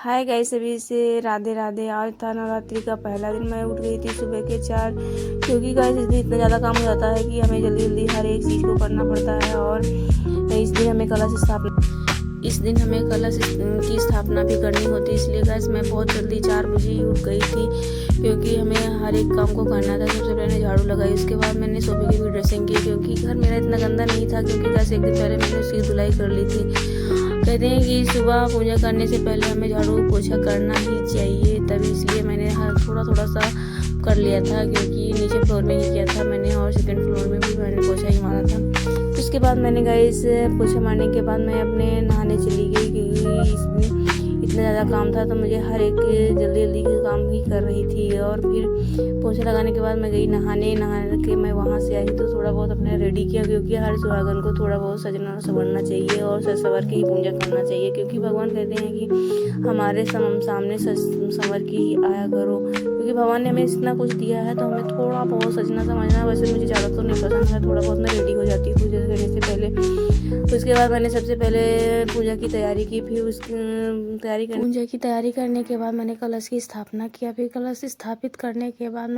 Hi guys, सभी से राधे राधे। आज था नवरात्रि का पहला दिन। मैं उठ गई थी सुबह के 4, क्योंकि गाइस इस दिन इतना ज़्यादा काम हो जाता है कि हमें जल्दी जल्दी हर एक चीज़ को करना पड़ता है। और इस दिन हमें कलश की स्थापना भी करनी होती है। इसलिए गाइस मैं बहुत जल्दी 4 बजे ही उठ गई थी, क्योंकि हमें हर एक काम को करना था। सबसे पहले झाड़ू लगाई, उसके बाद मैंने सोफे की भी ड्रेसिंग की, क्योंकि घर मेरा इतना गंदा नहीं था, क्योंकि गाइस एक दिन पहले मैंने उसकी धुलाई कर ली थी। कहते हैं कि सुबह पूजा करने से पहले हमें झाड़ू पोछा करना ही चाहिए, तभी इसलिए मैंने थोड़ा थोड़ा सा कर लिया था, क्योंकि नीचे फ्लोर में ही किया था मैंने, और सेकंड फ्लोर में भी मैंने पोछा ही मारा था। उसके बाद मैंने गाइस पोछा मारने के बाद मैं अपने नहाने चली गई, क्योंकि इसमें इतना ज़्यादा काम था तो मुझे हर एक जल्दी जल्दी के काम ही कर रही थी। और फिर पोछा लगाने के बाद मैं गई नहा के मैं वहाँ से आई तो थोड़ा बहुत अपने रेडी किया, क्योंकि हर सुहागन को थोड़ा बहुत सजना संवरना चाहिए और सज संवर के ही पूजा करना चाहिए, क्योंकि भगवान कहते हैं कि हमारे सामने सज संवर के ही आया करो, क्योंकि भगवान ने हमें इतना कुछ दिया है तो हमें थोड़ा बहुत सजना समझना। वैसे मुझे ज़्यादा तो नहीं पसंद है, थोड़ा बहुत मैं रेडी हो जाती हूँ पूजा करने से पहले। उसके बाद मैंने सबसे पहले पूजा की तैयारी की, फिर पूजा की तैयारी करने के बाद मैंने कलश की स्थापना किया। फिर कलश स्थापित करने के बाद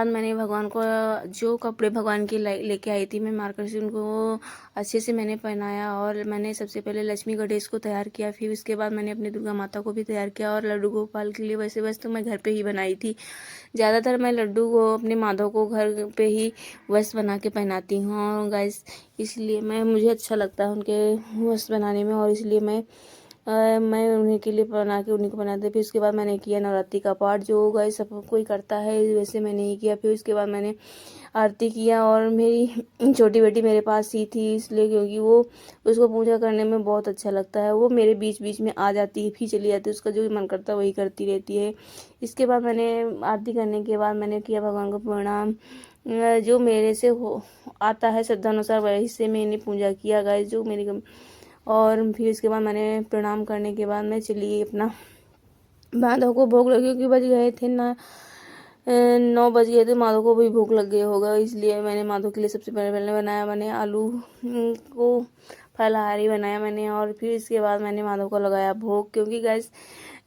मैंने भगवान को जो कपड़े भगवान के लेके आई थी मैं मार्केट से, उनको अच्छे से मैंने पहनाया। और मैंने सबसे पहले लक्ष्मी गणेश को तैयार किया, फिर उसके बाद मैंने अपनी दुर्गा माता को भी तैयार किया। और लड्डू गोपाल के लिए वैसे तो मैं घर पे ही बनाई थी। ज़्यादातर मैं लड्डू को अपने माधव को घर पे ही वस्त्र बना के पहनाती हूँ गाइस, इसलिए मुझे अच्छा लगता है उनके वस्त्र बनाने में, और इसलिए मैं उन्हीं के लिए बना के उन्हीं को बनाते। फिर उसके बाद मैंने किया नवरात्रि का पाठ, जो गाइस सब कोई करता है, वैसे मैंने ही किया। फिर उसके बाद मैंने आरती किया, और मेरी छोटी बेटी मेरे पास ही थी, इसलिए क्योंकि वो उसको पूजा करने में बहुत अच्छा लगता है। वो मेरे बीच बीच में आ जाती है, फिर चली जाती है, उसका जो भी मन करता है वही करती रहती है। इसके बाद मैंने आरती करने के बाद मैंने किया भगवान को प्रणाम। जो मेरे से आता है श्रद्धानुसार वही से मैंने पूजा किया गाइस, जो मेरी। और फिर इसके बाद मैंने प्रणाम करने के बाद मैं चली अपना माधव को भोग लगी, क्योंकि बज गए थे ना 9 बज गए थे, माधव को भी भूख लग गई होगा, इसलिए मैंने माधव के लिए सबसे पहले बनाया मैंने आलू को फलाहारी बनाया मैंने। और फिर इसके बाद मैंने माधव को लगाया भोग, क्योंकि गैस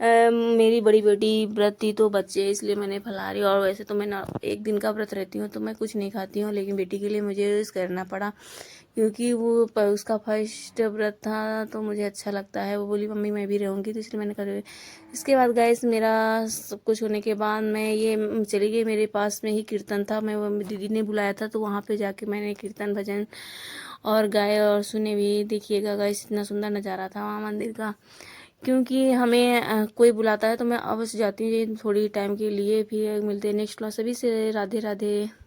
मेरी बड़ी बेटी व्रत थी तो बच्चे, इसलिए मैंने फलाहारी। और वैसे तो मैं एक दिन का व्रत रहती हूँ तो मैं कुछ नहीं खाती हूँ, लेकिन बेटी के लिए मुझे करना पड़ा, क्योंकि वो उसका फर्स्ट व्रत था तो मुझे अच्छा लगता है। वो बोली मम्मी मैं भी रहूँगी, तो इसलिए मैंने कर। इसके बाद गाइस मेरा सब कुछ होने के बाद मैं ये चली गई, मेरे पास में ही कीर्तन था, मैं दीदी ने बुलाया था तो वहाँ पे जाके मैंने कीर्तन भजन और गाए और सुने भी। देखिएगा गाइस इतना सुंदर नज़ारा था वहाँ मंदिर का, क्योंकि हमें कोई बुलाता है तो मैं अवश्य जाती हूँ थोड़ी टाइम के लिए। फिर मिलते हैं नेक्स्ट क्लास। सभी से राधे राधे।